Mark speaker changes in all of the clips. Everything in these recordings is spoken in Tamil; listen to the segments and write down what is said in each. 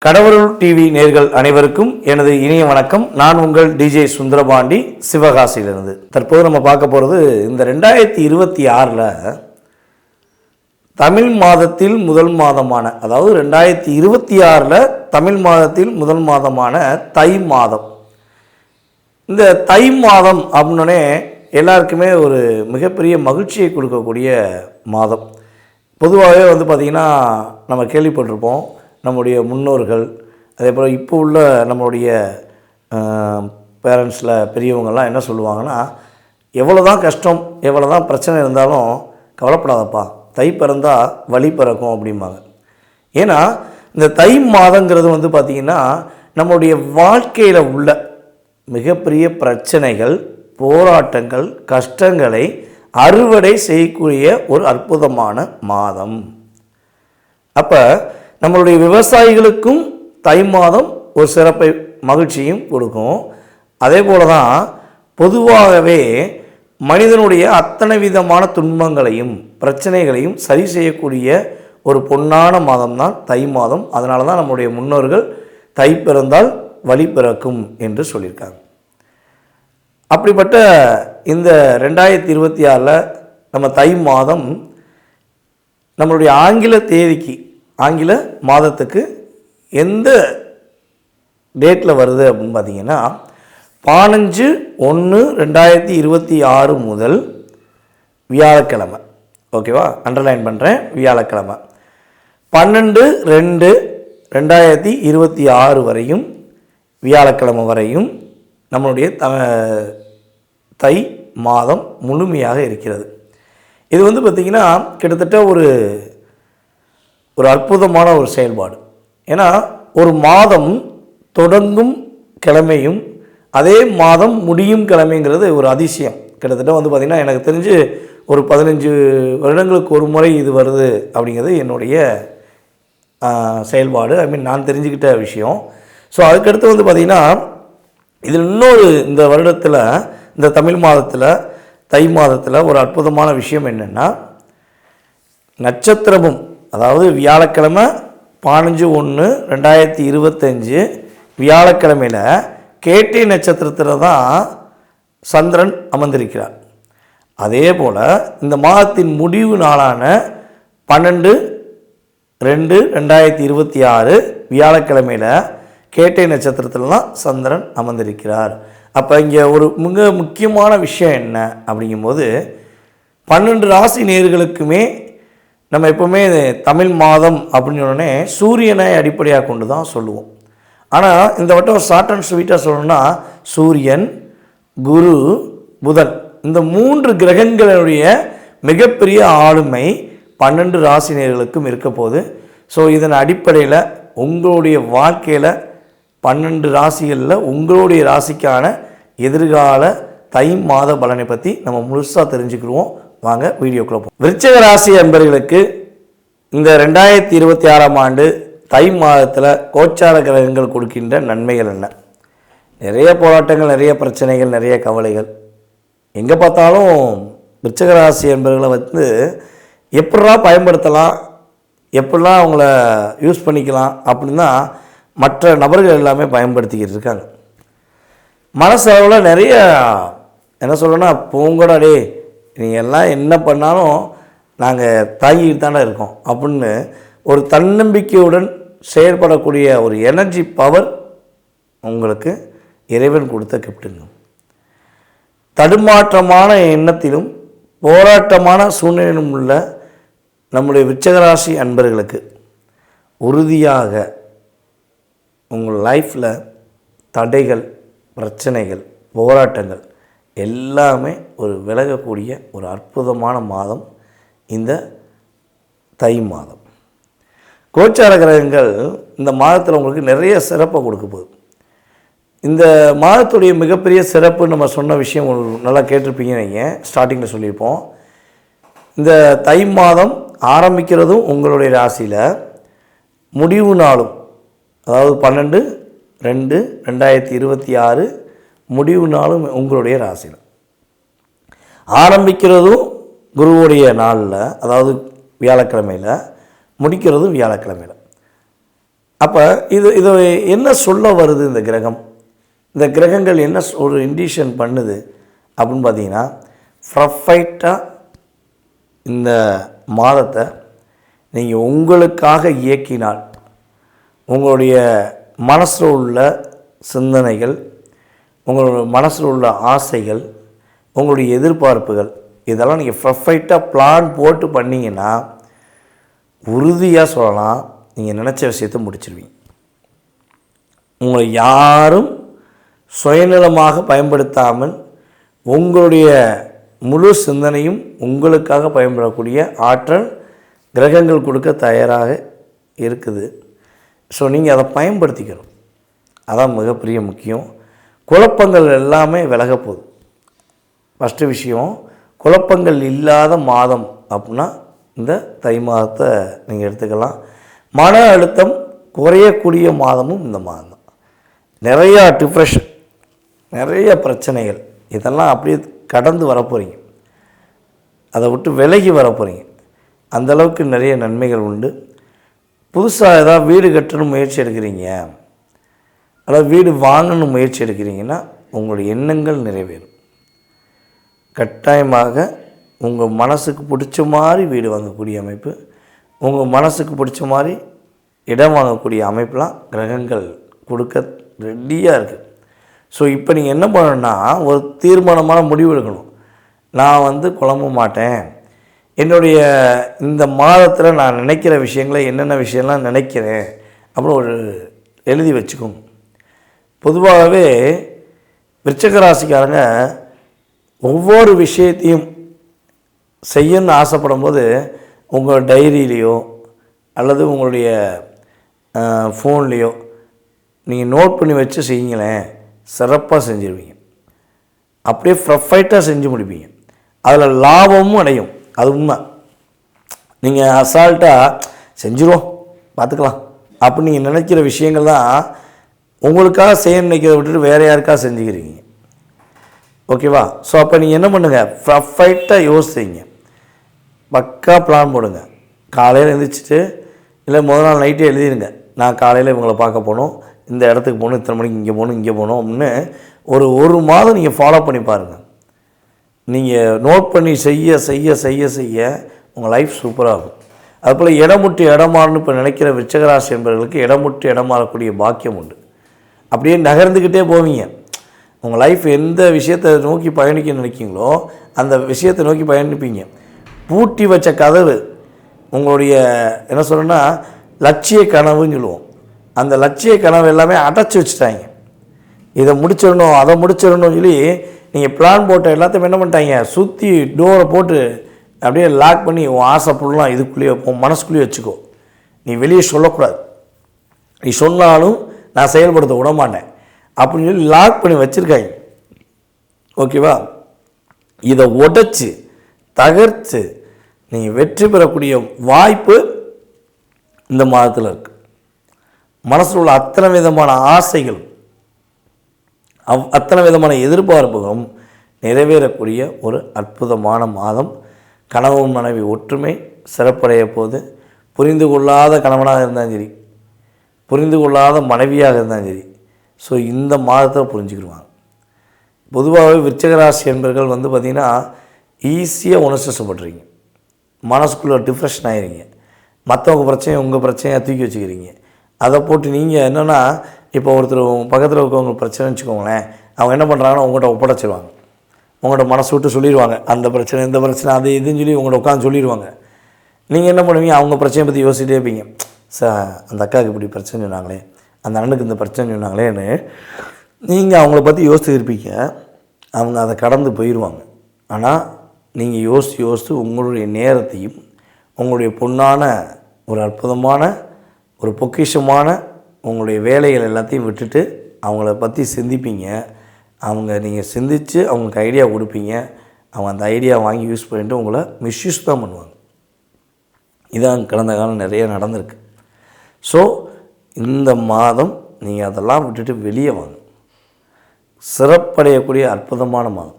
Speaker 1: கடவுள் டிவி நேர்கள் அனைவருக்கும் எனது இனிய வணக்கம். நான் உங்கள் டிஜே சுந்தரபாண்டி, சிவகாசியிலிருந்து. தற்போது நம்ம பார்க்க போகிறது இந்த 2026 தமிழ் மாதத்தில் முதல் மாதமான, அதாவது 2026 தமிழ் மாதத்தில் முதல் மாதமான தை மாதம். இந்த தை மாதம் அப்படின்னே எல்லாருக்குமே ஒரு மிகப்பெரிய மகிழ்ச்சியை கொடுக்கக்கூடிய மாதம். பொதுவாகவே பார்த்திங்கன்னா நம்ம கேள்விப்பட்டிருப்போம், நம்முடைய முன்னோர்கள், அதே போல் இப்போ உள்ள நம்மளுடைய பேரண்ட்ஸில் பெரியவங்கள்லாம் என்ன சொல்லுவாங்கன்னா, எவ்வளோ தான் கஷ்டம், எவ்வளோ தான் பிரச்சனை இருந்தாலும் கவலைப்படாதப்பா, தை பிறந்தால் வழி பிறக்கும் அப்படிம்பாங்க. ஏன்னா இந்த தை மாதங்கிறது பார்த்திங்கன்னா நம்மளுடைய வாழ்க்கையில் உள்ள மிகப்பெரிய பிரச்சனைகள், போராட்டங்கள், கஷ்டங்களை அறுவடை செய்யக்கூடிய ஒரு அற்புதமான மாதம். அப்போ நம்மளுடைய விவசாயிகளுக்கும் தை மாதம் ஒரு சிறப்பை, மகிழ்ச்சியும் கொடுக்கும். அதே போல தான் பொதுவாகவே மனிதனுடைய அத்தனை விதமான துன்பங்களையும் பிரச்சனைகளையும் சரி செய்யக்கூடிய ஒரு பொன்னான மாதம் தான் தை மாதம். அதனால தான் நம்முடைய முன்னோர்கள் தை பிறந்தால் வழி பிறக்கும் என்று சொல்லியிருக்காங்க. அப்படிப்பட்ட இந்த 2026 நம்ம தை மாதம் நம்மளுடைய ஆங்கில தேதிக்கு, ஆங்கில மாதத்துக்கு எந்த டேட்டில் வருது அப்படின்னு பார்த்தீங்கன்னா 15/1/2026 முதல் வியாழக்கிழமை. ஓகேவா, அண்டர்லைன் பண்ணுறேன், வியாழக்கிழமை 12/2/2026 வரையும், வியாழக்கிழமை வரையும் நம்மளுடைய தை மாதம் முழுமையாக இருக்கிறது. இது பார்த்திங்கன்னா கிட்டத்தட்ட ஒரு அற்புதமான ஒரு செயல்பாடு. ஏன்னா ஒரு மாதம் தொடங்கும் கிழமையும் அதே மாதம் முடியும் கிழமைங்கிறது ஒரு அதிசயம். கிட்டத்தட்ட பார்த்திங்கன்னா எனக்கு தெரிஞ்சு ஒரு 15 வருடங்களுக்கு ஒரு முறை இது வருது அப்படிங்கிறது என்னுடைய செயல்பாடு. நான் தெரிஞ்சுக்கிட்ட விஷயம். ஸோ அதுக்கடுத்து பார்த்திங்கன்னா இது இன்னொரு இந்த வருடத்தில், இந்த தமிழ் மாதத்தில், தை மாதத்தில் ஒரு அற்புதமான விஷயம் என்னென்னா, நட்சத்திரமும், அதாவது வியாழக்கிழமை 15/1/2025 வியாழக்கிழமையில் கேட்டை நட்சத்திரத்தில் தான் சந்திரன் அமர்ந்திருக்கிறார். அதே போல் இந்த மாதத்தின் முடிவு நாளான 12/2/2026 வியாழக்கிழமையில் கேட்டை நட்சத்திரத்தில் தான் சந்திரன் அமர்ந்திருக்கிறார். அப்போ இங்கே ஒரு மிக முக்கியமான விஷயம் என்ன அப்படிங்கும்போது, 12 ராசி நேயர்களுக்குமே நம்ம எப்போவுமே தமிழ் மாதம் அப்படின்னு சொன்னோடனே சூரியனை அடிப்படையாக கொண்டு தான் சொல்லுவோம். ஆனால் இந்த வட்டம் ஷார்ட் அண்ட் ஸ்வீட்டாக சொல்லணும்னா சூரியன், குரு, புதன், இந்த 3 கிரகங்களுடைய மிகப்பெரிய ஆளுமை 12 ராசி நேயர்களுக்கும் இருக்க போகுது. ஸோ இதன் அடிப்படையில் உங்களுடைய வாழ்க்கையில் 12 ராசிகளில் உங்களுடைய ராசிக்கான எதிர்கால தை மாத பலனை பற்றி நம்ம முழுசாக தெரிஞ்சுக்கிடுவோம். வாங்க வீடியோக்குள்ள போவோம். விருச்சிக ராசி அன்பர்களுக்கு இந்த 2026 ஆண்டு தை மாதத்தில் கோச்சார கிரகங்கள் கொடுக்கின்ற நன்மைகள் என்ன? நிறைய போராட்டங்கள், நிறைய பிரச்சனைகள், நிறைய கவலைகள். எங்கே பார்த்தாலும் விருச்சிக ராசி அன்பர்களை எப்படிலாம் பயன்படுத்தலாம், எப்படிலாம் அவங்கள யூஸ் பண்ணிக்கலாம் அப்படின்னா மற்ற நபர்கள் எல்லாமே பயன்படுத்திக்கிட்டு இருக்காங்க. மனசளவில் நிறைய என்ன சொல்லணும்னா, பூங்கடாடே நீங்கள் எல்லாம் என்ன பண்ணாலும் நாங்கள் தாங்கிக்கிட்டு தானே இருக்கோம் அப்படின்னு ஒரு தன்னம்பிக்கையுடன் செயல்படக்கூடிய ஒரு எனர்ஜி பவர் உங்களுக்கு இறைவன் கொடுத்த கிஃப்ட்டுங்க. தடுமாற்றமான எண்ணத்திலும் போராட்டமான சூழ்நிலையிலும் உள்ள நம்முடைய விருச்சிகராசி அன்பர்களுக்கு உறுதியாக உங்கள் லைஃப்பில் தடைகள், பிரச்சனைகள், போராட்டங்கள் எல்லாமே ஒரு விலகக்கூடிய ஒரு அற்புதமான மாதம் இந்த தை மாதம். கோச்சார கிரகங்கள் இந்த மாதத்தில் உங்களுக்கு நிறைய சிறப்பை கொடுக்க போகுது. இந்த மாதத்துடைய மிகப்பெரிய சிறப்பு நம்ம சொன்ன விஷயம் நல்லா கேட்டிருப்பீங்க. நீங்கள் ஸ்டார்டிங்கில் சொல்லியிருப்போம், இந்த தை மாதம் ஆரம்பிக்கிறதும் உங்களுடைய ராசியில், முடிவு நாளும் அதாவது 12/2/2026 முடிவு நாளும் உங்களுடைய ராசியில், ஆரம்பிக்கிறதும் குருவுடைய நாளில், அதாவது வியாழக்கிழமையில், முடிக்கிறதும் வியாழக்கிழமையில். அப்போ இது என்ன சொல்ல வருது இந்த கிரகம்? இந்த கிரகங்கள் என்ன ஒரு இண்டிஷன் பண்ணுது அப்படின்னு பார்த்தீங்கன்னா, பர்ஃபெக்டாக இந்த மாதத்தை நீங்கள் உங்களுக்காக இயக்கினால் உங்களுடைய மனசில் உள்ள சிந்தனைகள், உங்களுடைய மனசில் உள்ள ஆசைகள், உங்களுடைய எதிர்பார்ப்புகள் இதெல்லாம் நீங்கள் பர்ஃபெக்டாக பிளான் போட்டு பண்ணிங்கன்னா உறுதியாக சொல்லலாம், நீங்கள் நினச்ச விஷயத்தை முடிச்சிருவீங்க. உங்களை யாரும் சுயநலமாக பயன்படுத்தாமல் உங்களுடைய முழு சிந்தனையும் உங்களுக்காக பயன்படக்கூடிய ஆற்றல் கிரகங்கள் கொடுக்க தயாராக இருக்குது. ஸோ நீங்கள் அதை பயன்படுத்திக்கணும். அதான் மிகப்பெரிய முக்கியம். குழப்பங்கள் எல்லாமே விலக போகுது. ஃபஸ்ட்டு விஷயம், குழப்பங்கள் இல்லாத மாதம் அப்படின்னா இந்த தை மாதத்தை நீங்கள் எடுத்துக்கலாம். மன அழுத்தம் குறையக்கூடிய மாதமும் இந்த மாதம் தான். நிறையா டிப்ரெஷன், நிறைய பிரச்சனைகள் இதெல்லாம் அப்படியே கடந்து வரப்போகிறீங்க. அதை விட்டு விலகி வரப்போகிறீங்க. அந்தளவுக்கு நிறைய நன்மைகள் உண்டு. புதுசாக ஏதாவது வீடு கட்டணும் முயற்சி எடுக்கிறீங்க, அதாவது வீடு வாங்கணும் முயற்சி எடுக்கிறீங்கன்னா உங்களுடைய எண்ணங்கள் நிறைவேறும். கட்டாயமாக உங்கள் மனசுக்கு பிடிச்ச மாதிரி வீடு வாங்கக்கூடிய அமைப்பு, உங்கள் மனசுக்கு பிடிச்ச மாதிரி இடம் வாங்கக்கூடிய அமைப்பெலாம் கிரகங்கள் கொடுக்க ரெடியாக இருக்குது. ஸோ இப்போ நீங்கள் என்ன பண்ணணுன்னா, ஒரு தீர்மானமான முடிவு எடுக்கணும். நான் குழம்ப மாட்டேன், என்னுடைய இந்த மாதத்தில் நான் நினைக்கிற விஷயங்களை என்னென்ன விஷயம்லாம் நினைக்கிறேன் அப்புறம் ஒரு எழுதி வச்சுக்கோங்க. பொதுவாகவே விருச்சிக ராசிக்காரங்க ஒவ்வொரு விஷயத்தையும் செய்யணும்னு ஆசைப்படும் போது உங்கள் டைரியிலையோ அல்லது உங்களுடைய ஃபோன்லேயோ நீங்கள் நோட் பண்ணி வச்சு செய்யுங்களேன், சிறப்பாக செஞ்சுருவீங்க. அப்படியே பர்ஃபெக்டாக செஞ்சு முடிப்பீங்க. அதில் லாபமும் அடையும். அது உண்மை. நீங்கள் அசால்ட்டாக செஞ்சுருவோம் பார்த்துக்கலாம் அப்படின்னு நீங்கள் நினைக்கிற விஷயங்கள் தான் உங்களுக்காக செய்ய நினைக்கிறத விட்டுட்டு வேறு யாருக்காக செஞ்சுக்கிறீங்க. ஓகேவா? ஸோ அப்போ நீங்கள் என்ன பண்ணுங்கள், பர்ஃபெக்டாக யோசிங்க, பக்கா பிளான் போடுங்க. காலையில் எழுந்திரிச்சிட்டு இல்லை முதல் நாள் நைட்டே எழுதிடுங்க, நான் காலையில் இவங்களை பார்க்க போகணும், இந்த இடத்துக்கு போகணும், இத்தனை மணிக்கு இங்கே போகணும், இங்கே போகணும் அப்படின்னு ஒரு மாதம் நீங்கள் ஃபாலோ பண்ணி பாருங்கள். நீங்கள் நோட் பண்ணி செய்ய செய்ய செய்ய செய்ய உங்கள் லைஃப் சூப்பராகும். அதுபோல் இடமுட்டு இடமாறுன்னு இப்போ நினைக்கிற விருச்சிகராசி என்பவர்களுக்கு இடமுட்டு இடமாறக்கூடிய பாக்கியம் உண்டு. அப்படியே நகர்ந்துக்கிட்டே போவீங்க. உங்கள் லைஃப் எந்த விஷயத்தை நோக்கி பயணிக்க நினைக்கிங்களோ அந்த விஷயத்தை நோக்கி பயணிப்பீங்க. பூட்டி வச்ச கதவு உங்களுடைய என்ன சொல்கிறேன்னா லட்சிய கனவுன்னு சொல்லுவோம். அந்த லட்சிய கனவு எல்லாமே அடைச்சி வச்சுட்டாங்க. இதை முடிச்சிடணும் அதை முடிச்சிடணும்னு சொல்லி நீங்கள் பிளான் போட்ட எல்லாத்தையும் என்ன பண்ணிட்டாங்க, சுற்றி டோரை போட்டு அப்படியே லாக் பண்ணி உன் ஆசை ஃபுல்லாம் இதுக்குள்ளேயே உன் மனசுக்குள்ளேயே வச்சுக்கோ, நீ வெளியே சொல்லக்கூடாது, நீ சொன்னாலும் நான் செயல்படுத்த விட மாட்டேன் அப்படின்னு சொல்லி லாக் பண்ணி வச்சுருக்காங்க. ஓகேவா? இதை உடைச்சி தகர்த்து நீங்கள் வெற்றி பெறக்கூடிய வாய்ப்பு இந்த மாதத்தில் இருக்குது. மனசில் உள்ள அத்தனை விதமான ஆசைகள் அத்தனை விதமான எதிர்பார்ப்புகளும் நிறைவேறக்கூடிய ஒரு அற்புதமான மாதம். கணவன் மனைவி ஒற்றுமை சிறப்படைய போது, புரிந்து கொள்ளாத கணவனாக இருந்தாலும் சரி, புரிந்து கொள்ளாத மனைவியாக இருந்தாலும் சரி, ஸோ இந்த மாதத்தில் புரிஞ்சுக்கிடுவாங்க. பொதுவாகவே விருச்சிக ராசி என்பர்கள் பார்த்திங்கன்னா ஈஸியாக உணர்ச்சிப்படுறீங்க, மனசுக்குள்ளே டிப்ரெஷன் ஆகிறீங்க, மற்றவங்க பிரச்சனையை உங்கள் பிரச்சனையாக தூக்கி வச்சுக்கிறீங்க. அதை போட்டு நீங்கள் என்னென்னா, இப்போ ஒருத்தர் பக்கத்தில் இருக்கவங்க பிரச்சனைன்னு வச்சுக்கோங்களேன், அவங்க என்ன பண்ணுறாங்கன்னா உங்கள்கிட்ட ஒப்படைச்சிருவாங்க, உங்கள்கிட்ட மனசு விட்டு சொல்லிடுவாங்க, அந்த பிரச்சனை இந்த பிரச்சனை அது இதுன்னு சொல்லி உங்கள்கிட்ட உட்காந்து சொல்லிடுவாங்க. நீங்கள் என்ன பண்ணுவீங்க, அவங்க பிரச்சனையை பற்றி யோசிச்சுட்டே இருப்பீங்க. அந்த அக்காவுக்கு இப்படி பிரச்சனை சொன்னாங்களே, அந்த அண்ணனுக்கு இந்த பிரச்சனை சொன்னாங்களேன்னு நீங்கள் அவங்கள பற்றி யோசித்து இருப்பீங்க. அவங்க அதை கடந்து போயிடுவாங்க. ஆனால் நீங்கள் யோசித்து உங்களுடைய நேரத்தையும் உங்களுடைய பொன்னான ஒரு அற்புதமான ஒரு பொக்கிஷமான உங்களுடைய வேலைகள் எல்லாத்தையும் விட்டுட்டு அவங்கள பற்றி சிந்திப்பீங்க. நீங்கள் சிந்தித்து அவங்களுக்கு ஐடியா கொடுப்பீங்க. அவங்க அந்த ஐடியா வாங்கி யூஸ் பண்ணிவிட்டு உங்களை மிஸ்யூஸ் தான் பண்ணுவாங்க. இதான் கடந்த காலம் நிறைய நடந்திருக்கு. ஸோ இந்த மாதம் நீங்கள் அதெல்லாம் விட்டுட்டு வெளியே வாங்க. சிறப்படையக்கூடிய அற்புதமான மாதம்.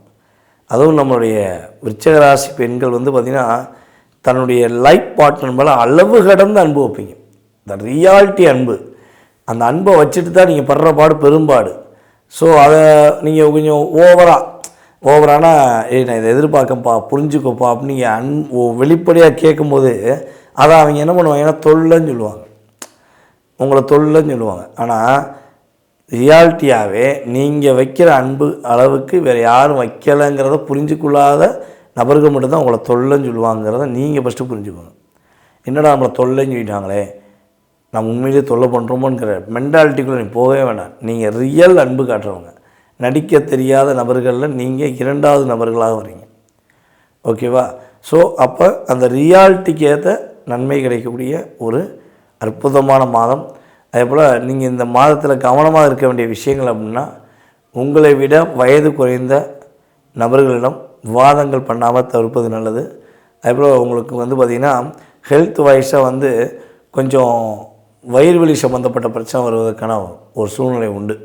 Speaker 1: அதுவும் நம்மளுடைய விருச்சிக ராசி பெண்கள் பார்த்திங்கன்னா தன்னுடைய லைஃப் பார்ட்னர் மேலே அளவு கடந்து அன்பு வைப்பீங்க. இந்த ரியாலிட்டி அன்பு. அந்த அன்பை வச்சுட்டு தான் நீங்கள் படுற பாடு பெரும்பாடு. ஸோ அதை நீங்கள் கொஞ்சம் ஓவரானா நான் இதை எதிர்பார்க்கப்பா புரிஞ்சுக்கோப்பா அப்படின்னு நீங்கள் வெளிப்படையாக கேட்கும்போது அதை அவங்க என்ன பண்ணுவாங்க, ஏன்னா தொல்லைன்னு சொல்லுவாங்க, உங்களை தொல்லைன்னு சொல்லுவாங்க. ஆனால் ரியாலிட்டியாகவே நீங்கள் வைக்கிற அன்பு அளவுக்கு வேறு யாரும் வைக்கலைங்கிறத புரிஞ்சுக்கொள்ளாத நபர்கள் மட்டும்தான் உங்களை தொல்லைன்னு சொல்லுவாங்கிறத நீங்கள் ஃபஸ்ட்டு புரிஞ்சுக்கோங்க. என்னடா நம்மளை தொல்லைன்னு சொல்லிட்டாங்களே, நம்ம உண்மையிலேயே தொல்லை பண்ணுறோமோங்கிற மென்டாலிட்டிக்குள்ளே நீ போகவே வேண்டாம். நீங்கள் ரியல் அன்பு காட்டுறவங்க, நடிக்க தெரியாத நபர்களில் நீங்கள் 2வது நபர்களாக வரீங்க. ஓகேவா? ஸோ அப்போ அந்த ரியாலிட்டிக்கு ஏற்ற நன்மை கிடைக்கக்கூடிய ஒரு அற்புதமான மாதம். அதே போல் நீங்கள் இந்த மாதத்தில் கவனமாக இருக்க வேண்டிய விஷயங்கள் அப்படின்னா, உங்களை விட வயது குறைந்த நபர்களிடம் விவாதங்கள் பண்ணாமல் தவிர்ப்பது நல்லது. அதே போல் உங்களுக்கு பார்த்திங்கன்னா ஹெல்த் வைஸாக கொஞ்சம் வயிறு வலி சம்மந்தப்பட்ட பிரச்சனை வருவதற்கான ஒரு சூழ்நிலை உண்டு.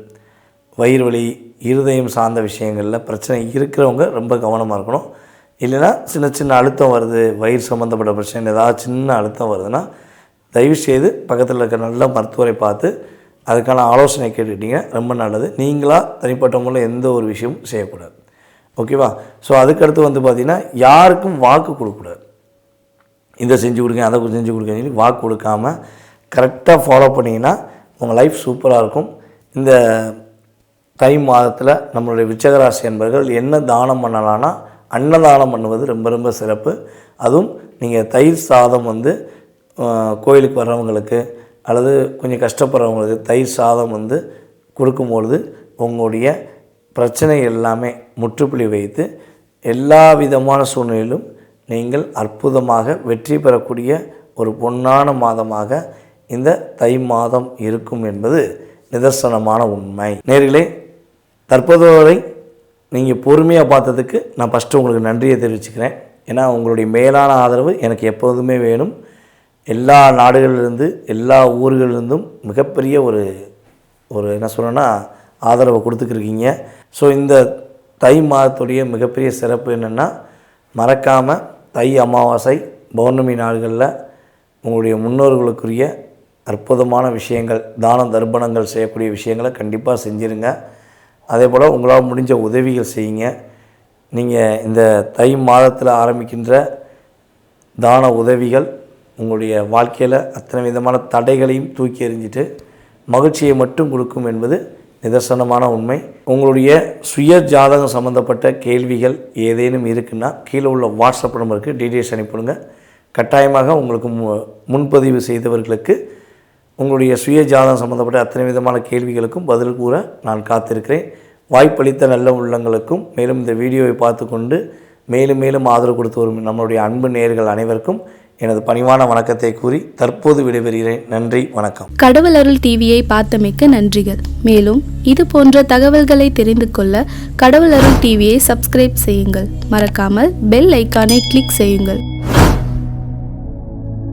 Speaker 1: வயிறு வலி, இருதயம் சார்ந்த விஷயங்களில் பிரச்சனை இருக்கிறவங்க ரொம்ப கவனமாக இருக்கணும். இல்லைன்னா சின்ன அழுத்தம் வருது, வயிறு சம்மந்தப்பட்ட பிரச்சனை ஏதாவது சின்ன அழுத்தம் வருதுன்னா தயவுசெய்து பக்கத்தில் இருக்க நல்ல மருத்துவரை பார்த்து அதுக்கான ஆலோசனை கேட்டுக்கிட்டீங்க ரொம்ப நல்லது. நீங்களாக தனிப்பட்ட முறையில் எந்த ஒரு விஷயமும் செய்யக்கூடாது. ஓகேவா? ஸோ அதுக்கடுத்து பார்த்திங்கன்னா யாருக்கும் வாக்கு கொடுக்கக்கூடாது. இதை செஞ்சு கொடுங்க, அதை செஞ்சு கொடுங்கன்னு சொல்லி வாக்கு கொடுக்காமல் கரெக்டாக ஃபாலோ பண்ணிங்கன்னா உங்கள் லைஃப் சூப்பராக இருக்கும். இந்த தை மாதத்தில் நம்மளுடைய விருச்சிகராசி என்பவர்கள் என்ன தானம் பண்ணலான்னா, அன்னதானம் பண்ணுவது ரொம்ப ரொம்ப சிறப்பு. அதுவும் நீங்கள் தயிர் சாதம் கோயிலுக்கு வர்றவங்களுக்கு அல்லது கொஞ்சம் கஷ்டப்படுறவங்களுக்கு தயிர் சாதம் கொடுக்கும்பொழுது உங்களுடைய பிரச்சனை எல்லாமே முற்றுப்புள்ளி வைத்து எல்லா விதமான சூழ்நிலையிலும் நீங்கள் அற்புதமாக வெற்றி பெறக்கூடிய ஒரு பொன்னான மாதமாக இந்த தை மாதம் இருக்கும் என்பது நிதர்சனமான உண்மை. நேர்களே, தற்போது வரை நீங்கள் பொறுமையாக பார்த்ததுக்கு நான் ஃபஸ்ட்டு உங்களுக்கு நன்றியை தெரிவிச்சுக்கிறேன். ஏன்னா உங்களுடைய மேலான ஆதரவு எனக்கு எப்போதுமே வேணும். எல்லா நாடுகளிலிருந்து எல்லா ஊர்களிலிருந்தும் மிகப்பெரிய ஒரு என்ன சொல்லணும்னா ஆதரவை கொடுத்துக்கிருக்கீங்க. ஸோ இந்த தை மாதத்துடைய மிகப்பெரிய சிறப்பு என்னென்னா, மறக்காமல் தை அமாவாசை பௌர்ணமி நாடுகளில் உங்களுடைய முன்னோர்களுக்குரிய அற்புதமான விஷயங்கள், தான தர்ப்பணங்கள் செய்யக்கூடிய விஷயங்களை கண்டிப்பாக செஞ்சுருங்க. அதே போல் உங்களால் முடிஞ்ச உதவிகள் செய்யுங்க. நீங்கள் இந்த தை மாதத்தில் ஆரம்பிக்கின்ற தான உதவிகள் உங்களுடைய வாழ்க்கையில் அத்தனை விதமான தடைகளையும் தூக்கி எறிஞ்சிட்டு மகிழ்ச்சியை மட்டும் கொடுக்கும் என்பது நிதர்சனமான உண்மை. உங்களுடைய சுய ஜாதகம் சம்மந்தப்பட்ட கேள்விகள் ஏதேனும் இருக்குன்னா கீழே உள்ள வாட்ஸ்அப் நம்பருக்கு டீட்டெயில்ஸ் அனுப்பிடுங்க. கட்டாயமாக உங்களுக்கு முன்பதிவு செய்தவர்களுக்கு உங்களுடைய சுய ஜாதகம் சம்மந்தப்பட்ட அத்தனை விதமான கேள்விகளுக்கும் பதில் கூற நான் காத்திருக்கிறேன். வாய்ப்பளித்த நல்ல உள்ளங்களுக்கும் மேலும் இந்த வீடியோவை பார்த்து கொண்டு மேலும் மேலும் ஆதரவு கொடுத்து வரும் நம்மளுடைய அன்பு நேயர்கள் அனைவருக்கும் எனது பணிவான வணக்கத்தை கூறி தற்போது விடைபெறுகிறேன். நன்றி, வணக்கம்.
Speaker 2: கடவுள் அருள் டிவியை பார்த்தமைக்கு நன்றிகள். மேலும் இது போன்ற தகவல்களை தெரிந்து கொள்ள கடவுள் அருள் டிவியை சப்ஸ்கிரைப் செய்யுங்கள். மறக்காமல் பெல் ஐக்கானை கிளிக் செய்யுங்கள்.